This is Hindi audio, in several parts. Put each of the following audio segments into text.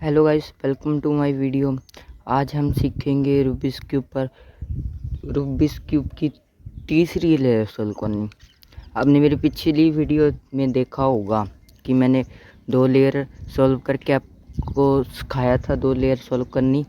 Hello guys, welcome to my video. आज हम सीखेंगे रूबिक्स क्यूब की तीसरी लेयर सॉल्व करनी। आपने मेरी पिछली वीडियो में देखा होगा कि मैंने 2 लेयर सॉल्व करके आपको सिखाया था 2 लेयर सॉल्व करनी।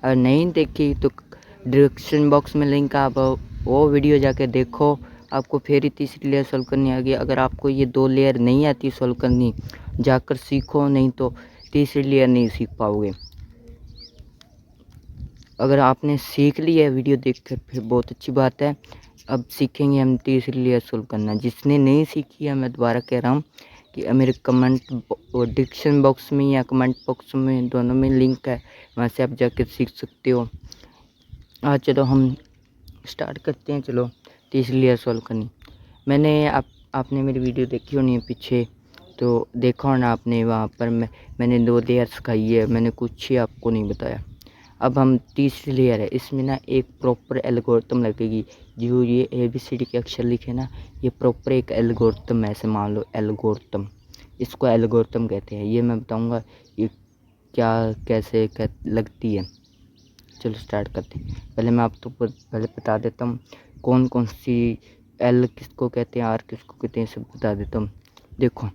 अगर नहीं देखी तो डिस्क्रिप्शन बॉक्स में लिंक, आप वो वीडियो जाके देखो, आपको फिर ही तीसरी लेयर सॉल्व करनी आ गई। अगर आपको ये 2 लेयर नहीं आती सॉल्व करनी, जाकर सीखो, नहीं तो तीसरी लेयर नहीं सीख पाओगे। अगर आपने सीख लिया है वीडियो देखकर फिर बहुत अच्छी बात है। अब सीखेंगे हम तीसरी लेयर सॉल्व करना। जिसने नहीं सीखी है, मैं दोबारा कह रहा हूँ कि मेरे कमेंट और डिस्क्रिप्शन बॉक्स में या कमेंट बॉक्स में दोनों में लिंक है, वहाँ से आप जाकर सीख सकते हो। आज चलो हम स्टार्ट करते हैं। चलो तीसरी लेयर सॉल्व करनी। आपने मेरी वीडियो देखी होनी है पीछे, तो देखा होना आपने। वहाँ पर मैंने 2 लेयर सिखाई है, मैंने कुछ ही आपको नहीं बताया। अब हम तीसरी लेयर है, इसमें ना एक प्रॉपर एल्गोरिथम लगेगी। जो ये ABCD के अक्षर लिखे ना, ये प्रॉपर एक एल्गोरिथम है। ऐसे मान लो एल्गोरिथम, इसको एल्गोरिथम कहते हैं। ये मैं बताऊंगा ये क्या कैसे लगती है। चलो स्टार्ट करते हैं। पहले मैं आपको पहले बता देता हूँ कौन कौन सी L किसको कहते हैं, R किसको कहते हैं, सब बता देता हूँ। देखो,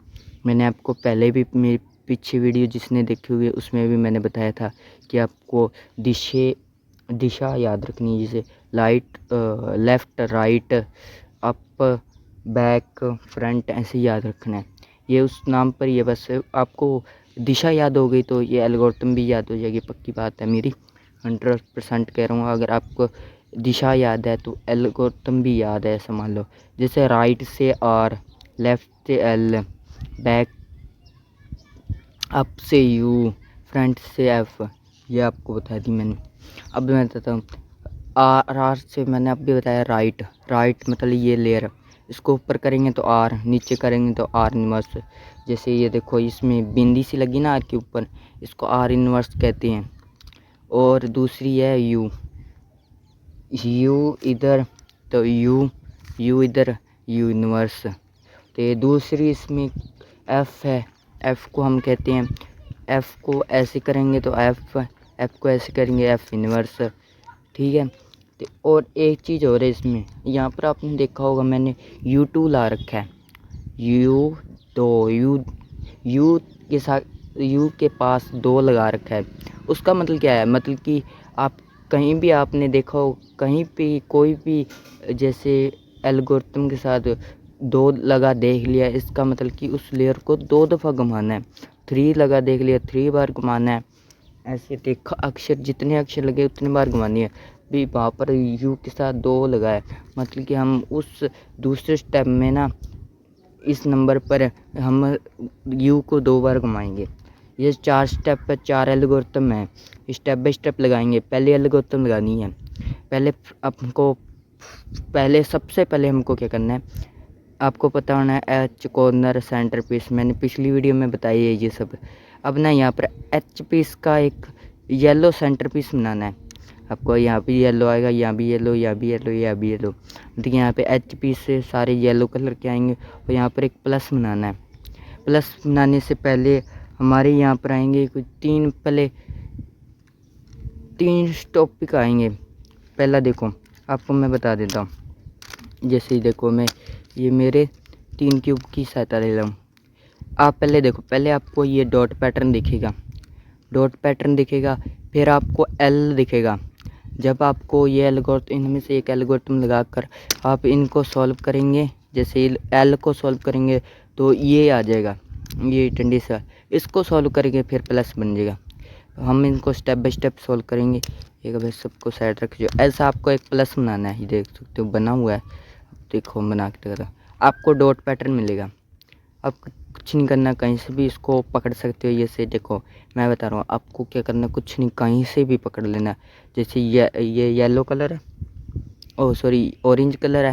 मैंने आपको पहले भी मेरी पीछे वीडियो जिसने देखी हुई है उसमें भी मैंने बताया था कि आपको दिशा याद रखनी है। जैसे left, right, up, back, front, ऐसे याद रखना है। ये उस नाम पर ये बस आपको दिशा याद हो गई तो ये एल्गोरिथम भी याद हो जाएगी। पक्की बात है मेरी, 100% कह रहा हूँ। अगर आपको दिशा याद है तो एल्गोरिथम भी याद है, समझ लो। जैसे राइट से R, लेफ़्ट से L, बैक अप से U, फ्रंट से F, ये आपको बता दी मैंने। अब मैं बताता हूँ R से मैंने अभी बताया राइट मतलब ये लेयर, इसको ऊपर करेंगे तो R, नीचे करेंगे तो R इन्वर्स। जैसे ये देखो, इसमें बिंदी सी लगी ना R के ऊपर, इसको R इन्वर्स कहते हैं। और दूसरी है U इधर तो U इधर, U इन्वर्स। तो ये दूसरी इसमें F है, F को हम कहते हैं, F को ऐसे करेंगे तो F को ऐसे करेंगे F इन्वर्स, ठीक है। तो और एक चीज़ और है इसमें, यहाँ पर आपने देखा होगा मैंने U2 ला रखा है। U के साथ U के पास 2 लगा रखा है। उसका मतलब क्या है? मतलब कि आप कहीं भी आपने देखा हो, कहीं पे कोई भी जैसे एल्गोरिथम के साथ 2 लगा देख लिया, इसका मतलब कि उस लेयर को 2 दफ़ा घुमाना है। 3 लगा देख लिया, 3 बार घुमाना है। ऐसे देखा, अक्षर जितने अक्षर लगे उतने बार घुमानी है। भी वहाँ पर U के साथ 2 लगाए, मतलब कि हम उस दूसरे स्टेप में ना इस नंबर पर हम U को 2 बार घुमाएंगे। ये 4 स्टेप पर 4 एल्गोरिथम है, स्टेप बाय स्टेप लगाएंगे। पहले एल्गोरिथम लगानी है, सबसे पहले हमको क्या करना है, आपको पता होना है H कॉर्नर सेंटर पीस, मैंने पिछली वीडियो में बताई है ये सब। अब ना यहाँ पर H पीस का एक येलो सेंटर पीस बनाना है। आपको यहाँ भी येलो आएगा, यहाँ भी येलो, यहाँ भी येलो, यहाँ भी येलो। देखिए यहाँ पे H पीस से सारे येलो कलर के आएंगे। और यहाँ पर एक प्लस बनाना है। प्लस बनाने से पहले हमारे यहाँ पर आएंगे कुछ 3 टॉपिक आएंगे। पहला देखो, आपको मैं बता देता हूँ। जैसे ही देखो, मैं ये मेरे 3 क्यूब की सहायता ले रहा हूँ। आप पहले देखो, पहले आपको ये डॉट पैटर्न दिखेगा, फिर आपको L दिखेगा। जब आपको ये एल्गोरिथम, इनमें से एक एल्गोरिथम लगाकर आप इनको सॉल्व करेंगे, जैसे L को सॉल्व करेंगे तो ये आ जाएगा, ये टंडी सा, इसको सॉल्व करेंगे फिर प्लस बन जाएगा। हम इनको स्टेप बाय स्टेप सॉल्व करेंगे। एक बार सबको साइड रख जो, ऐसा आपको एक प्लस बनाना है। ये देख सकते हो बना हुआ है, देखो बना के दिखाता हूँ। आपको डॉट पैटर्न मिलेगा। अब कुछ नहीं करना, कहीं से भी इसको पकड़ सकते हो। जैसे देखो, मैं बता रहा हूँ आपको क्या करना, कुछ नहीं, कहीं से भी पकड़ लेना। जैसे ये येलो कलर है, ओह सॉरी ऑरेंज कलर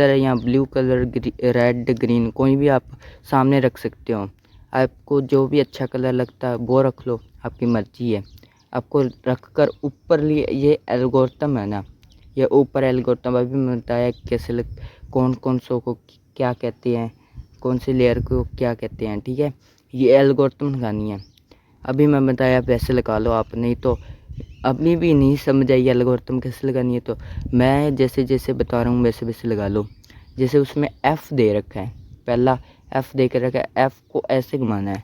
है, यहाँ ब्लू कलर, रेड, ग्रीन, कोई भी आप सामने रख सकते हो। आपको जो भी अच्छा कलर लगता है वो रख लो, आपकी मर्जी है। आपको रख कर ऊपर लिए, ये एल्गोरिथम है ना, ये ऊपर एल्गोरिथम अभी मैं बताया कैसे कौन सो को क्या कहते हैं, कौन सी लेयर को क्या कहते हैं, ठीक है। ये एल्गोरिथम लगानी है। अभी मैं बताया वैसे लगा लो आप, नहीं तो अभी भी नहीं समझ आई एल्गोरिथम कैसे लगानी है, तो मैं जैसे जैसे बता रहा हूँ वैसे वैसे लगा लो। जैसे उसमें F दे रखा है, पहला F दे कर रखा है, F को ऐसे घुमाना है।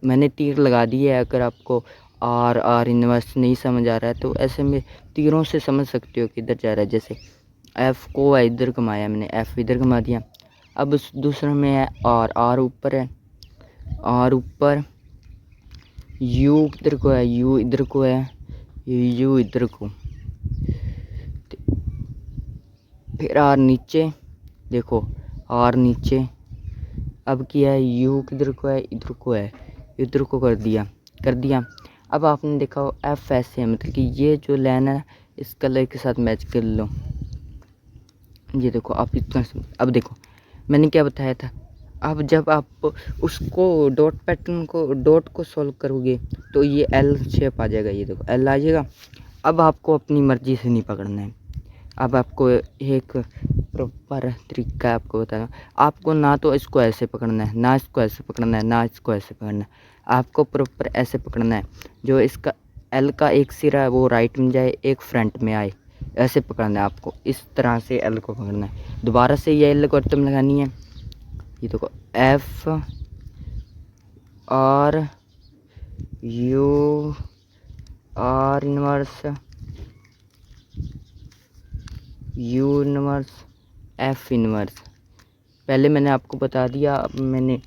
मैंने तीर लगा दिए है। अगर आपको आर इनवर्स नहीं समझ आ रहा है तो ऐसे में तीरों से समझ सकते हो किधर जा रहा है। जैसे F को इधर घुमाया मैंने, F इधर घुमा दिया। अब उस दूसरे में है आर ऊपर है, आर ऊपर, U किधर को है, U इधर को है, U इधर को, फिर आर नीचे, देखो आर नीचे। अब किया है U किधर को है, इधर को है, इधर को कर दिया। अब आपने देखा हो F ऐसे है, मतलब कि ये जो लाइन है इस कलर के साथ मैच कर लो। ये देखो आप इतना, अब देखो मैंने क्या बताया था। अब जब आप उसको डॉट पैटर्न को, डॉट को सॉल्व करोगे तो ये L शेप आ जाएगा। ये देखो L आ जाएगा। अब आपको अपनी मर्ज़ी से नहीं पकड़ना है। अब आपको एक प्रॉपर तरीका है आपको बताना। आपको ना तो इसको ऐसे पकड़ना है, ना इसको ऐसे पकड़ना है, ना इसको ऐसे पकड़ना है। आपको प्रॉपर ऐसे पकड़ना है, जो इसका L का एक सिरा है वो राइट में जाए, एक फ्रंट में आए, ऐसे पकड़ना है आपको। इस तरह से L को पकड़ना है। दोबारा से ये एल्गोरिथम लगानी है। ये देखो F R U R inverse, U inverse, F inverse. पहले मैंने आपको बता दिया, अब मैंने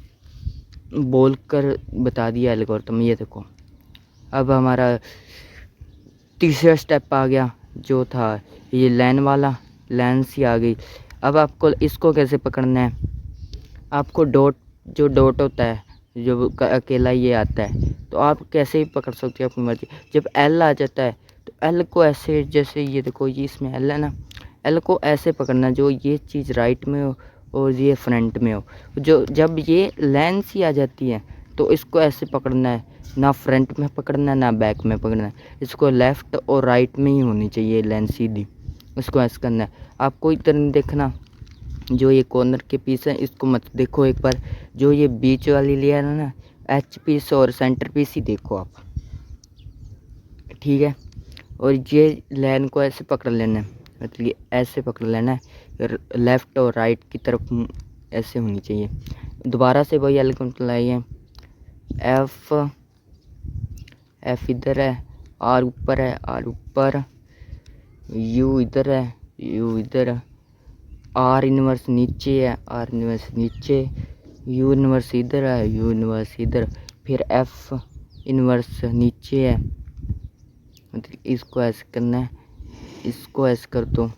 बोल कर बता दिया एल्गोरिथम। ये देखो अब हमारा तीसरा स्टेप आ गया, जो था ये लाइन वाला, लाइन सी आ गई। अब आपको इसको कैसे पकड़ना है। आपको डॉट, जो डॉट होता है, जो अकेला ये आता है, तो आप कैसे भी पकड़ सकते हो अपनी मर्जी। जब L आ जाता है तो L को ऐसे, जैसे ये देखो ये इसमें L है ना, L को ऐसे पकड़ना जो ये चीज़ राइट में हो और ये फ्रंट में हो। जो जब ये लाइन सी आ जाती है तो इसको ऐसे पकड़ना है, ना फ्रंट में पकड़ना है ना बैक में पकड़ना है। इसको लेफ़्ट और राइट में ही होनी चाहिए लाइन सीधी, इसको ऐसे करना है। आपको इधर नहीं देखना, जो ये कॉर्नर के पीस है इसको मत देखो एक बार। जो ये बीच वाली लेयर है ना, H पीस और सेंटर पीस ही देखो आप, ठीक है। और ये लाइन को ऐसे पकड़ लेना है, मतलब ऐसे पकड़ लेना है, लेफ़्ट और राइट की तरफ ऐसे होनी चाहिए। दोबारा से वही एल्गोरिथम लाइए। F इधर है, R ऊपर है, R ऊपर, U इधर है, U इधर, R इनवर्स नीचे है, R इनवर्स नीचे, U इनवर्स इधर है, U इनवर्स इधर, फिर F इनवर्स नीचे है। मतलब इसको ऐसे करना है, इसको ऐसे कर दो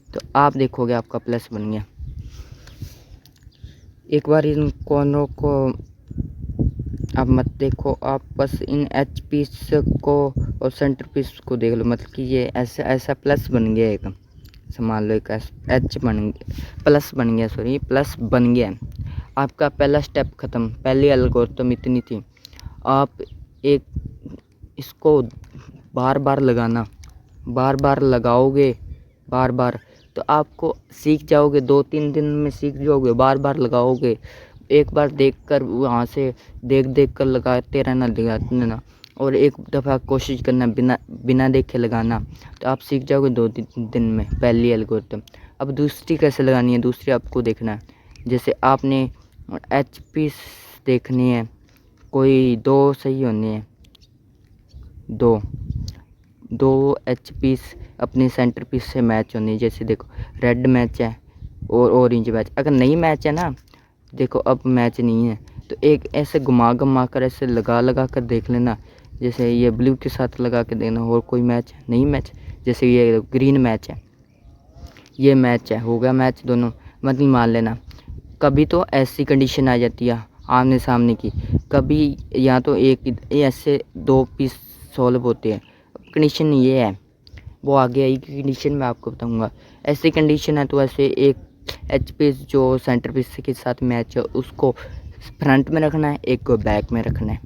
तो आप देखोगे आपका प्लस बन गया। एक बार इन कॉर्नरों को आप मत देखो, आप बस इन H पीस को और सेंटर पीस को देख लो। मतलब कि ये ऐसा ऐसा प्लस बन गया, एक संभाल लो, एक H बन प्लस बन गया, सॉरी प्लस बन गया। आपका पहला स्टेप ख़त्म। पहली एल्गोरिथम इतनी थी। आप एक इसको बार बार लगाना, बार बार लगाओगे, बार बार तो आपको सीख जाओगे। 2-3 दिन में सीख जाओगे। बार बार लगाओगे, एक बार देखकर वहाँ से देख कर लगाते रहना, और एक दफ़ा कोशिश करना बिना देखे लगाना, तो आप सीख जाओगे 2-3 दिन में पहली एल्गोरिथम। अब दूसरी कैसे लगानी है, दूसरी आपको देखना है। जैसे आपने H पीस देखनी है, कोई 2 सही होने हैं, दो H पीस अपने सेंटर पीस से मैच होनी है। जैसे देखो रेड मैच है और ऑरेंज मैच। अगर नहीं मैच है ना, देखो अब मैच नहीं है तो एक ऐसे घुमा कर ऐसे लगा कर देख लेना। जैसे ये ब्लू के साथ लगा के देखना, और कोई मैच है नहीं मैच। जैसे ये ग्रीन मैच है, ये मैच है, हो गया मैच दोनों, मत नहीं मान लेना। कभी तो ऐसी कंडीशन आ जाती है आमने सामने की, कभी या तो एक ऐसे 2 पीस सॉल्व होते हैं। कंडीशन ये है, वो आगे आई की कंडीशन मैं आपको बताऊंगा। ऐसी कंडीशन है तो ऐसे एक H पीस जो सेंटर पीस के साथ मैच है उसको फ्रंट में रखना है, एक को बैक में रखना है,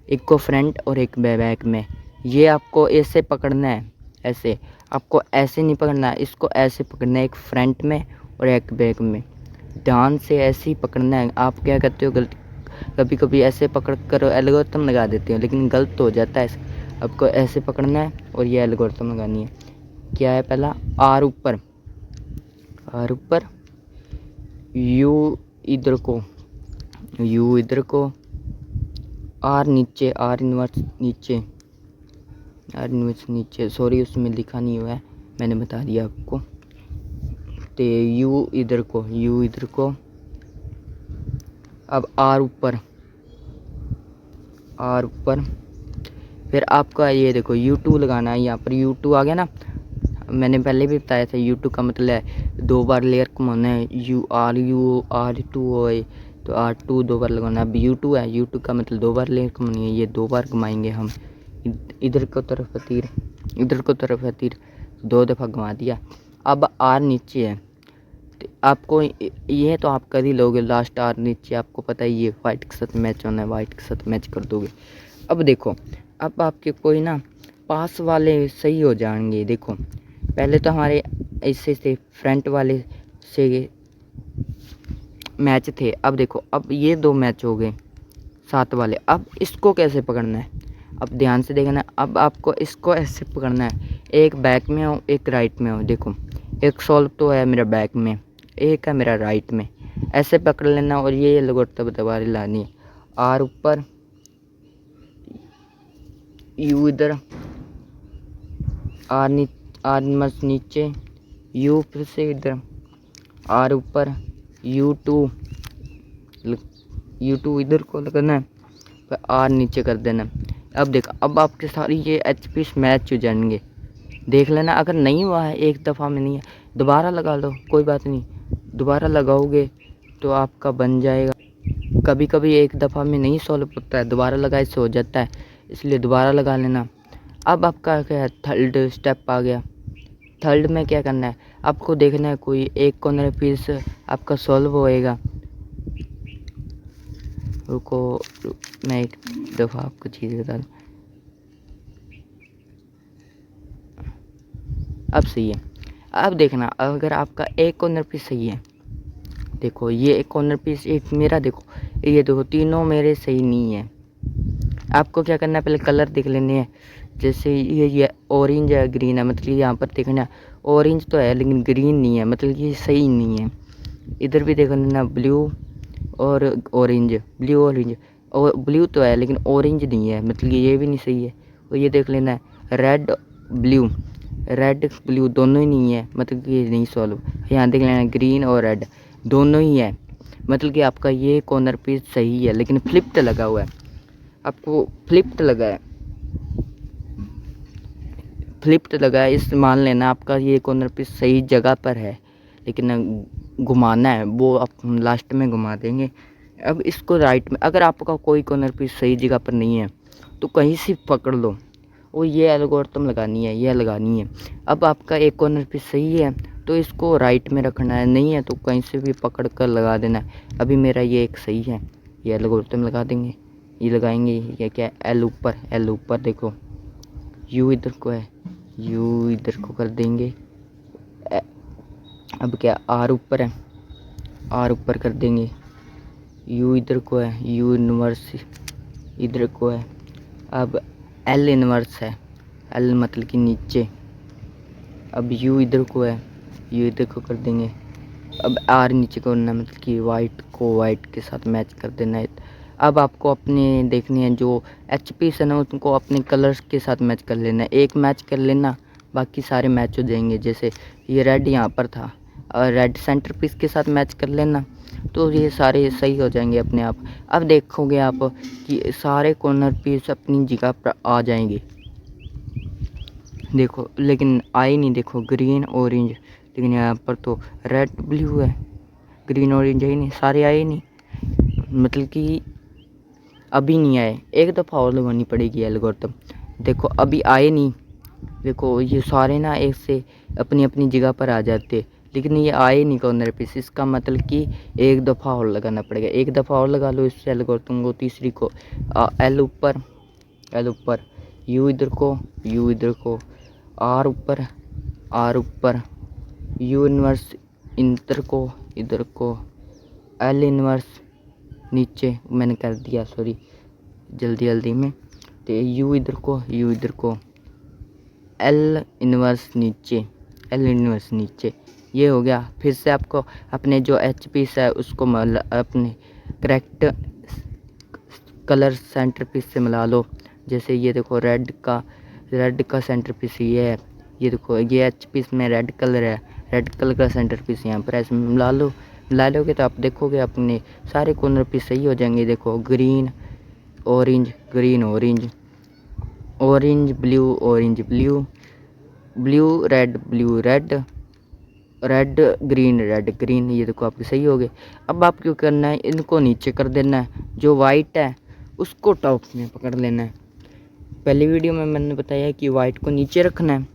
एक को फ्रंट और एक बैक में। ये आपको ऐसे पकड़ना है, ऐसे आपको ऐसे नहीं पकड़ना है, इसको ऐसे पकड़ना है, एक फ्रंट में और एक बैक में। ध्यान से ऐसे ही पकड़ना है। आप क्या करते हो गलती, कभी कभी ऐसे पकड़ कर एल्गोरिथम लगा देते हैं, लेकिन गलत हो जाता है। आपको ऐसे पकड़ना है और ये एल्गोरिथम लगानी है। क्या है पहला, आर ऊपर, आर ऊपर, यू इधर को, यू इधर को, आर नीचे, आर इन्वर्स नीचे, आर इन्वर्स नीचे, सॉरी उसमें लिखा नहीं हुआ है, मैंने बता दिया आपको। तो यू इधर को, यू इधर को, अब आर ऊपर, आर ऊपर, फिर आपका ये देखो U2 लगाना है। यहाँ पर U2 आ गया ना, मैंने पहले भी बताया था U2 का मतलब है 2 बार लेयर घुमाना है। R2 होए तो R2 2 बार लगाना है। अब U2 है, U2 का मतलब 2 बार लेयर घुमानी है, ये 2 बार घुमाएंगे हम। इधर को तरफ है तीर, इधर को तरफ है तीर, 2 दफ़ा घुमा दिया। अब R नीचे है, तो आपको ये तो आप कर ही लोगे, लास्ट R नीचे, आपको पता ही है वाइट के साथ मैच होना है, वाइट के साथ मैच कर दोगे। अब देखो, अब आपके कोई ना पास वाले सही हो जाएंगे। देखो पहले तो हमारे ऐसे से फ्रंट वाले से मैच थे, अब देखो अब ये 2 मैच हो गए साथ वाले। अब इसको कैसे पकड़ना है, अब ध्यान से देखना। अब आपको इसको ऐसे पकड़ना है, एक बैक में हो एक राइट में हो। देखो एक सॉल्व तो है मेरा बैक में, एक है मेरा राइट में, ऐसे पकड़ लेना और ये लगोटता दोबारा लानी है। आर ऊपर, यू इधर, आर नीचे, यू फिर से इधर, आर ऊपर, U2 इधर को लगाना है, फिर आर नीचे कर देना। अब देखो, अब आपके सारी ये HP मैच हो जाएंगे। देख लेना, अगर नहीं हुआ है एक दफ़ा में नहीं है, दोबारा लगा लो, कोई बात नहीं, दोबारा लगाओगे तो आपका बन जाएगा। कभी कभी एक दफ़ा में नहीं सॉल्व होता है, दोबारा लगाए से हो जाता है, इसलिए दोबारा लगा लेना। अब आपका क्या है, थर्ड स्टेप आ गया। थर्ड में क्या करना है, आपको देखना है कोई एक कॉर्नर पीस आपका सॉल्व होएगा। रुको मैं एक दफ़ा आपको चीज़ बता दूँ, अब सही है। अब देखना, अगर आपका एक कॉर्नर पीस सही है, देखो ये एक कॉर्नर पीस, एक मेरा, देखो ये देखो तीनों मेरे सही नहीं है। आपको क्या करना है, पहले कलर देख लेने हैं। जैसे ये ऑरेंज है, ग्रीन है, मतलब यहाँ पर देखना ऑरेंज तो है लेकिन ग्रीन नहीं है, मतलब ये सही नहीं है। इधर भी देख लेना, ब्लू और ऑरेंज, ब्लू ऑरेंज, और ब्लू तो है लेकिन ऑरेंज नहीं है, मतलब ये भी नहीं सही है। और ये देख लेना रेड ब्लू दोनों ही नहीं है, मतलब कि ये नहीं सॉल्व। यहाँ देख लेना ग्रीन और रेड दोनों ही है, मतलब कि आपका ये कॉर्नर पीस सही है लेकिन फ्लिप्ड लगा हुआ है। आपको फ्लिप्ड लगा है, फ्लिप्ड लगा है, इस मान लेना आपका ये कॉर्नर पीस सही जगह पर है, लेकिन घुमाना है वो आप लास्ट में घुमा देंगे। अब इसको राइट में, अगर आपका कोई कॉर्नर पीस सही जगह पर नहीं है तो कहीं से पकड़ लो, वो ये एल्गोरिथम लगानी है, ये लगानी है। अब आपका एक कॉर्नर पीस सही है तो इसको राइट में रखना है, नहीं है तो कहीं से भी पकड़ कर लगा देना है। अभी मेरा ये एक सही है, ये एल्गोरिथम लगा देंगे, ये लगाएंगे। ये क्या है, एल ऊपर देखो, यू इधर को है, यू इधर को कर देंगे। अब क्या, आर ऊपर है, आर ऊपर कर देंगे, यू इधर को है, यू इन्वर्स इधर को है। अब एल इन्वर्स है, एल मतलब कि नीचे। अब यू इधर को है, यू इधर को कर देंगे। अब आर नीचे को करना, मतलब कि वाइट को वाइट के साथ मैच कर देना है। अब आपको अपने देखने हैं जो HP है ना, उनको अपने कलर्स के साथ मैच कर लेना है। एक मैच कर लेना, बाकी सारे मैच हो जाएंगे। जैसे ये रेड यहाँ पर था और रेड सेंटर पीस के साथ मैच कर लेना, तो ये सारे सही हो जाएंगे अपने आप। अब देखोगे आप कि सारे कॉर्नर पीस अपनी जगह पर आ जाएंगे। देखो लेकिन आए नहीं, देखो ग्रीन ऑरेंज, लेकिन यहाँ पर तो रेड ब्लू है, ग्रीन ऑरेंज है ही नहीं, सारे आए नहीं, मतलब कि अभी नहीं आए। एक दफ़ा और लगानी पड़ेगी एल्गोरिथम। देखो अभी आए नहीं, देखो ये सारे ना एक से अपनी अपनी जगह पर आ जाते, लेकिन ये आए नहीं कॉर्नर पीस। इसका मतलब कि एक दफ़ा और लगाना पड़ेगा, एक दफ़ा और लगा लो इस एल्गोरिथम को, तीसरी को। एल ऊपर, यू इधर को, आर ऊपर, यू इन्वर्स इधर को, एल इन्वर्स नीचे मैंने कर दिया, सॉरी जल्दी में। तो यू इधर को एल इन्वर्स नीचे, ये हो गया। फिर से आपको अपने जो एच पीस है उसको अपने करेक्ट कलर सेंटर पीस से मिला लो। जैसे ये देखो रेड का सेंटर पीस ये है, ये देखो ये एच पीस में रेड कलर है, रेड कलर का सेंटर पीस यहाँ पर ऐसे मिला लोगे तो आप देखोगे अपने सारे कॉर्नर पीस सही हो जाएंगे। देखो green orange blue red green, ये देखो आपके सही हो गए। अब आप क्यों करना है, इनको नीचे कर देना है, जो वाइट है उसको टॉप में पकड़ लेना है। पहली वीडियो में मैंने बताया कि वाइट को नीचे रखना है,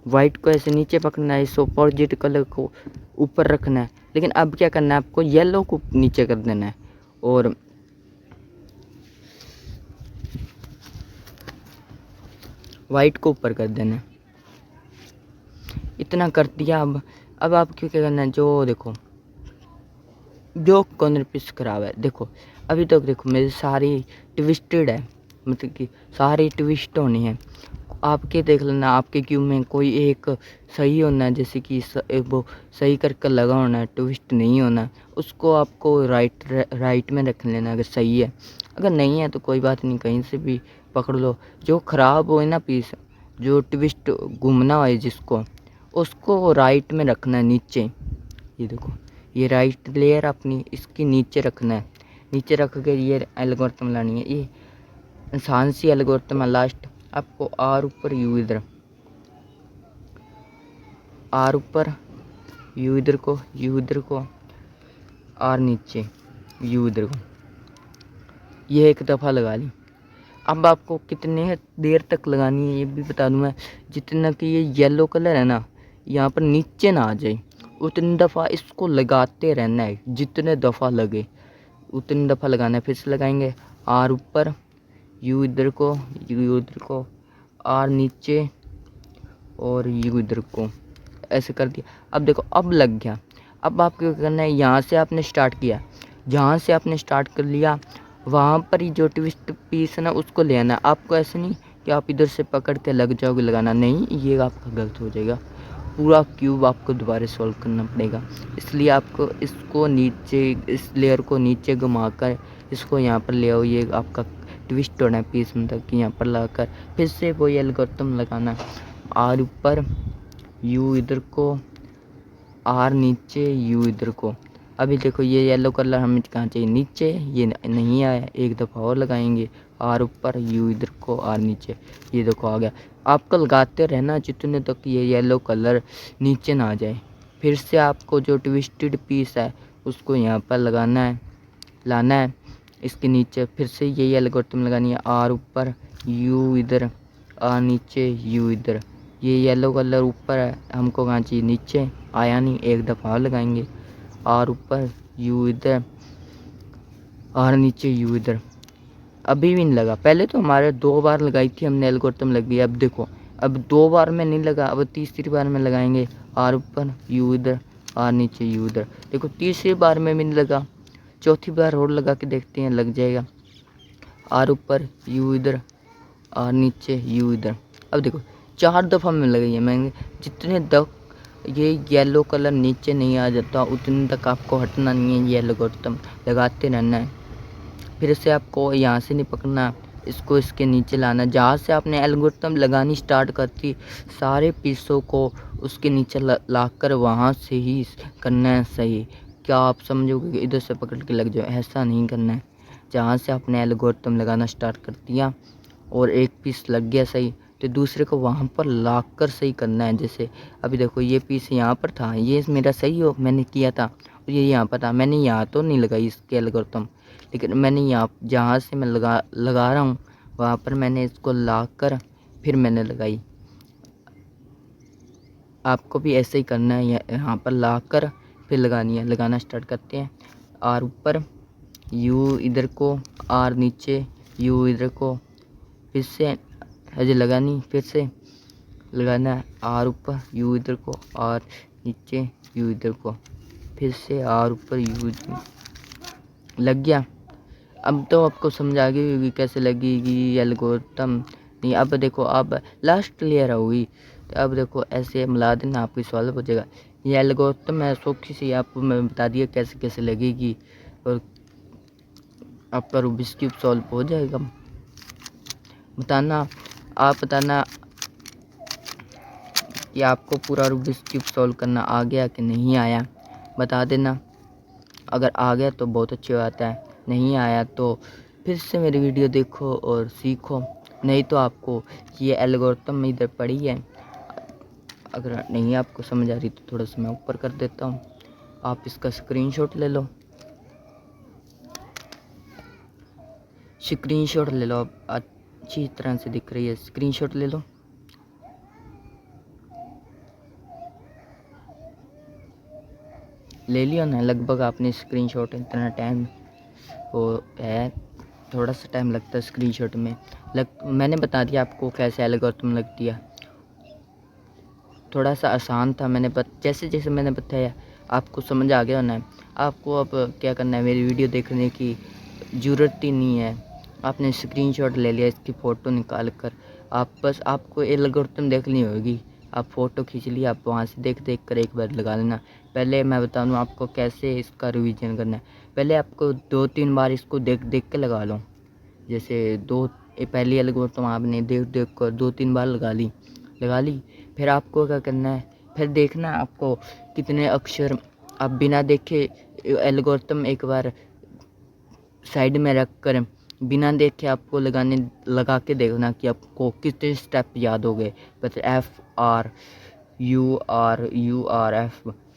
वाइट को ऐसे नीचे पकड़ना है, इस अपोजिट कलर को ऊपर रखना है। लेकिन अब क्या करना है, आपको येलो को नीचे कर देना है और वाइट को ऊपर कर देना है। इतना कर दिया। अब आप क्यों क्या करना है, जो देखो जो कॉर्नर पीस खराब है, देखो अभी तक देखो मेरी सारी ट्विस्टेड है, मतलब कि सारी ट्विस्ट होनी है। आपके देख लेना, आपके क्यूब में कोई एक सही होना है, जैसे कि वो सही करके लगा होना है, ट्विस्ट नहीं होना, उसको आपको राइट में रख लेना अगर सही है। अगर नहीं है तो कोई बात नहीं, कहीं से भी पकड़ लो। जो ख़राब हो ना पीस, जो ट्विस्ट घूमना हो जिसको, उसको राइट में रखना है नीचे। ये देखो ये राइट लेयर अपनी इसकी नीचे रखना है, नीचे रख के ये एल्गोरिथम लानी है। ये आसान सी एल्गोरिथम है। लास्ट आपको आर ऊपर यू इधर, आर ऊपर यू इधर को आर नीचे यू इधर को, ये एक दफ़ा लगा ली। अब आपको कितने देर तक लगानी है ये भी बता दूँ मैं। जितना कि ये येलो कलर है ना, यहाँ पर नीचे ना आ जाए उतनी दफ़ा इसको लगाते रहना है, जितने दफ़ा लगे उतनी दफ़ा लगाना है। फिर से लगाएंगे आर ऊपर यू इधर को आर नीचे और यू इधर को, ऐसे कर दिया। अब देखो अब लग गया। अब आपको क्या करना है, यहाँ से आपने स्टार्ट किया, जहाँ से आपने स्टार्ट कर लिया वहाँ पर ही जो ट्विस्ट पीस है ना उसको ले आना। आपको ऐसे नहीं कि आप इधर से पकड़ के लग जाओगे लगाना, नहीं, ये आपका गलत हो जाएगा। पूरा क्यूब आपको दोबारा सॉल्व करना पड़ेगा। इसलिए आपको इसको नीचे, इस लेयर को नीचे घुमाकर इसको यहाँ पर ले आओ। ये आपका ट्विस्ट होना है पीस, मतलब कि यहाँ पर लगाकर फिर से वही एल्गोरिथम लगाना। आर ऊपर यू इधर को, आर नीचे यू इधर को। अभी देखो ये येलो कलर हमें कहाँ चाहिए, नीचे, ये नहीं आया, एक दफ़ा और लगाएंगे। आर ऊपर यू इधर को आर नीचे, ये देखो आ गया। आपको लगाते रहना जितने तक ये येलो कलर नीचे ना आ जाए। फिर से आपको जो ट्विस्टेड पीस है उसको यहाँ पर लगाना है, लाना है इसके नीचे। फिर से यही एल्गोरिथम लगानी है, आर ऊपर यू इधर, आर नीचे यू इधर। ये येलो कलर ऊपर है, हमको कहाँ चाहिए, नीचे, आया नहीं, एक दफ़ा और लगाएंगे। आर ऊपर यू इधर, आर नीचे यू इधर। अभी भी नहीं लगा। पहले तो हमारे 2 बार लगाई थी हमने एल्गोरिथम लग गई। अब देखो अब 2 बार में नहीं लगा, अब तीसरी बार में लगाएंगे। आर ऊपर यू इधर, आर नीचे यू इधर। देखो तीसरी बार में भी नहीं लगा, चौथी बार और लगा के देखते हैं, लग जाएगा। आर ऊपर यू इधर, आर नीचे यू इधर। अब देखो 4 दफ़ा में लगाई है मैंने। जितने तक ये येलो कलर नीचे नहीं आ जाता उतने तक आपको हटना नहीं है, ये एल्गोरिथम लगाते रहना है। फिर से आपको यहाँ से नहीं पकड़ना, इसको इसके नीचे लाना। जहाँ से आपने एल्गोरिथम लगानी स्टार्ट करती, सारे पीसों को उसके नीचे लाकर वहाँ से ही करना है सही। क्या आप समझोगे कि इधर से पकड़ के लग जाओ, ऐसा नहीं करना है। जहाँ से आपने एल्गोरिथम लगाना स्टार्ट कर दिया और एक पीस लग गया सही, तो दूसरे को वहाँ पर लाकर सही करना है। जैसे अभी देखो ये पीस यहाँ पर था, ये मेरा सही हो मैंने किया था, और ये यहाँ पर था, मैंने यहाँ तो नहीं लगाई इसके एल्गोरिथम, लेकिन मैंने यहाँ जहाँ से मैं लगा रहा हूँ वहाँ पर मैंने इसको लाकर फिर मैंने लगाई। आपको भी ऐसे ही करना है, यहाँ पर लाकर फिर लगानी है। लगाना स्टार्ट करते हैं। आर ऊपर यू इधर को, आर नीचे यू इधर को। फिर से अजय लगानी, फिर से लगाना है। आर ऊपर यू इधर को, आर नीचे यू इधर को। फिर से आर ऊपर यू लग गया। अब तो आपको समझ आ गई होगी कैसे लगेगी एल्गोरिथम। नहीं, अब देखो, अब लास्ट लेयर होगी, तो अब देखो ऐसे मिला देना, आपकी सॉल्व हो जाएगा। ये एल्गोरिथम है, सौखी सी आपको मैं बता दिया कैसे कैसे लगेगी, और आपका रूबिक्स क्यूब सॉल्व हो जाएगा। बताना, आप बताना कि आपको पूरा रूबिक्स क्यूब सॉल्व करना आ गया कि नहीं आया, बता देना। अगर आ गया तो बहुत अच्छी बात है, नहीं आया तो फिर से मेरी वीडियो देखो और सीखो। नहीं तो आपको ये एल्गोरिथम इधर पड़ी है, अगर नहीं आपको समझ आ रही तो थोड़ा सा मैं ऊपर कर देता हूँ, आप इसका स्क्रीनशॉट ले लो। स्क्रीनशॉट ले लो, अब अच्छी तरह से दिख रही है, स्क्रीनशॉट ले लो। ले लिया ना लगभग आपने स्क्रीनशॉट, इतना टाइम वो है, थोड़ा सा टाइम लगता है स्क्रीनशॉट में। मैंने बता दिया आपको कैसे एल्गोरिथम लगती है, थोड़ा सा आसान था। जैसे जैसे मैंने बताया आपको समझ आ गया होना है। आपको अब क्या करना है, मेरी वीडियो देखने की ज़रूरत ही नहीं है, आपने स्क्रीनशॉट ले लिया, इसकी फ़ोटो निकाल कर आप बस आपको एल्गोरिथम देखनी होगी, आप फ़ोटो खींच लिया, आप वहाँ से देख देख कर एक बार लगा लेना। पहले मैं बता दूँ आपको कैसे इसका रिवीजन करना है। पहले आपको 2-3 बार इसको देख देख के लगा लो, जैसे पहली एल्गोरिथम आपने देख देख कर 2-3 बार लगा ली। फिर आपको क्या करना है, फिर देखना आपको कितने अक्षर, आप बिना देखे एल्गोरिथम एक बार साइड में रख कर बिना देखे आपको लगा के देखना कि आपको कितने स्टेप याद हो गए। बस FRUR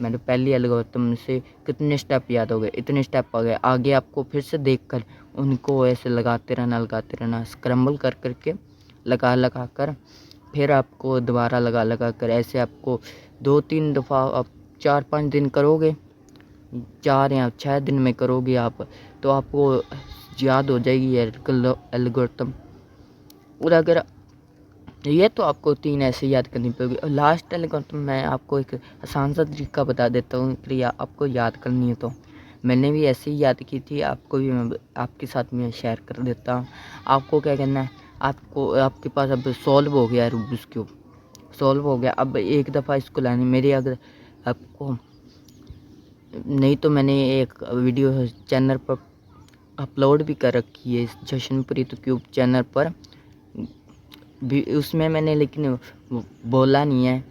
मैंने पहली एल्गोरिथम से कितने स्टेप याद हो गए, इतने स्टेप आ गए। आगे आपको फिर से देखकर उनको ऐसे लगाते रहना, स्क्रम्बल कर करके लगा कर, फिर आपको दोबारा लगा कर, ऐसे आपको 2-3 दफ़ा आप 4-5 दिन करोगे, 4 या 6 दिन में करोगे आप, तो आपको याद हो जाएगी एल्गोरिथम। और अगर ये तो आपको 3 ऐसे याद करनी पड़ेगी। और लास्ट एल्गोरिथम मैं आपको एक आसान सा तरीका बता देता हूँ कि आपको याद करनी है, तो मैंने भी ऐसे ही याद की थी, आपको भी मैं आपके साथ में शेयर कर देता हूँ। आपको क्या करना है, आपके पास अब सॉल्व हो गया है रूबिक्स क्यूब, सॉल्व हो गया। अब एक दफ़ा इसको लानी मेरी, अगर आपको नहीं तो मैंने एक वीडियो चैनल पर अपलोड भी कर रखी है, जशनप्रीत क्यूब चैनल पर भी, उसमें मैंने लेकिन बोला नहीं है,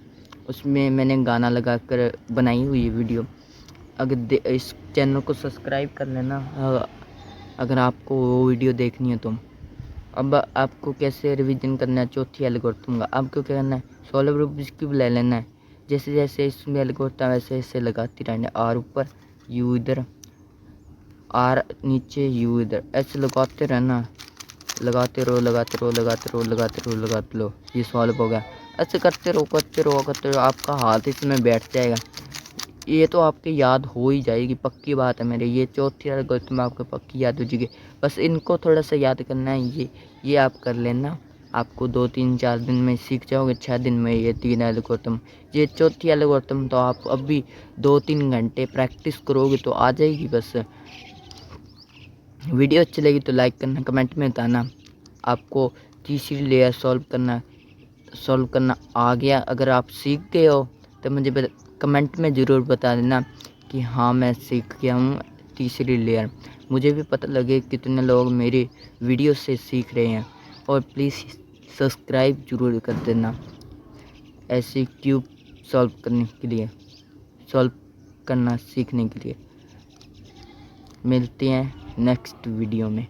उसमें मैंने गाना लगा कर बनाई हुई है वीडियो। अगर इस चैनल को सब्सक्राइब कर लेना अगर आपको वो वीडियो देखनी है तो। अब आपको कैसे रिवीजन करना है चौथी एल्गोरिथम का, आपको क्या करना है, सॉल्व रूबिक्स क्यूब ले लेना है। जैसे जैसे इसमें एल्गोरिथम वैसे ऐसे लगाती रहना, आर ऊपर यू इधर, आर नीचे यू इधर, ऐसे लगाते रहना, लगाते रहो, ये सॉल्व हो गया। ऐसे करते रहो, आपका हाथ इसमें बैठ जाएगा, ये तो आपके याद हो ही जाएगी, पक्की बात है मेरी। ये चौथी एल्गोरिथम आपको पक्की याद हो जाएगी, बस इनको थोड़ा सा याद करना है। ये आप कर लेना, आपको 2-3-4 दिन में सीख जाओगे, 6 दिन में ये 3 एल्गोरिथम। ये चौथी एल्गोरिथम तो आप अभी 2-3 घंटे प्रैक्टिस करोगे तो आ जाएगी बस। वीडियो अच्छी लगी तो लाइक करना, कमेंट में बताना आपको तीसरी लेयर सॉल्व करना आ गया। अगर आप सीख गए हो तो मुझे कमेंट में ज़रूर बता देना कि हाँ मैं सीख गया हूँ तीसरी लेयर, मुझे भी पता लगे कितने लोग मेरी वीडियो से सीख रहे हैं। और प्लीज़ सब्सक्राइब ज़रूर कर देना ऐसे क्यूब सॉल्व करना सीखने के लिए। मिलते हैं नेक्स्ट वीडियो में।